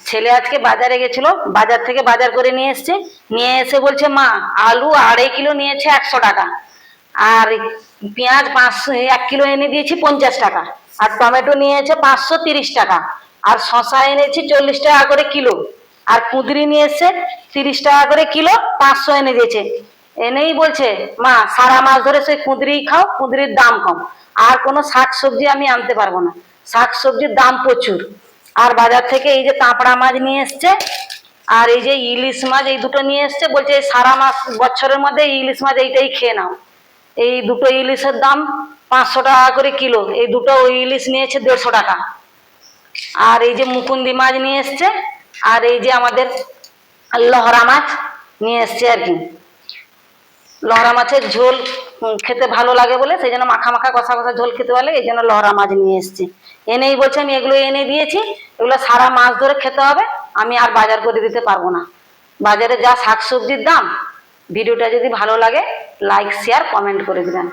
ছেলে আজকে বাজারে গেছিল, বাজার থেকে বাজার করে নিয়ে এসছে। নিয়ে এসে বলছে, মা আলু 2.5 কিলো নিয়েছে 100 টাকা, আর পেঁয়াজ 1 কিলো এনে দিয়েছি 50 টাকা, আর টমেটো নিয়েছে 530 টাকা, আর শশা এনেছি 40 টাকা করে কিলো, আর কুঁদরি নিয়ে এসছে 30 টাকা করে কিলো, 500 এনে দিয়েছে। এনেই বলছে, মা সারা মাস ধরে সেই কুঁদরি খাও, কুঁদরির দাম কম, আর কোনো শাক সবজি আমি আনতে পারবো না, শাক সবজির দাম প্রচুর। আর বাজার থেকে এই যে তাঁপড়া মাছ নিয়ে এসছে, আর এই যে ইলিশ মাছ, এই দুটো নিয়ে এসছে। বলছে সারা মাস বছরের মধ্যে ইলিশ মাছ এইটাই খেয়ে নাও। এই দুটো ইলিশের দাম 500 টাকা করে কিলো, এই দুটো ওই ইলিশ নিয়েছে 150 টাকা। আর এই যে মুকুন্দি মাছ নিয়ে এসছে, আর এই যে আমাদের লহরা মাছ নিয়ে এসছে আর কি। লহরা মাছের ঝোল খেতে ভালো লাগে বলে, সেই জন্য মাখা মাখা কষা কষা ঝোল খেতে বলে, এই জন্য লহরা মাছ নিয়ে এসছে। এনেই বলছে, আমি এগুলো এনে দিয়েছি, এগুলো সারা মাস ধরে খেতে হবে, আমি আর বাজার করে দিতে পারবো না। বাজারে যা শাকসবজির দাম। ভিডিওটা যদি ভালো লাগে লাইক শেয়ার কমেন্ট করে দিবেন।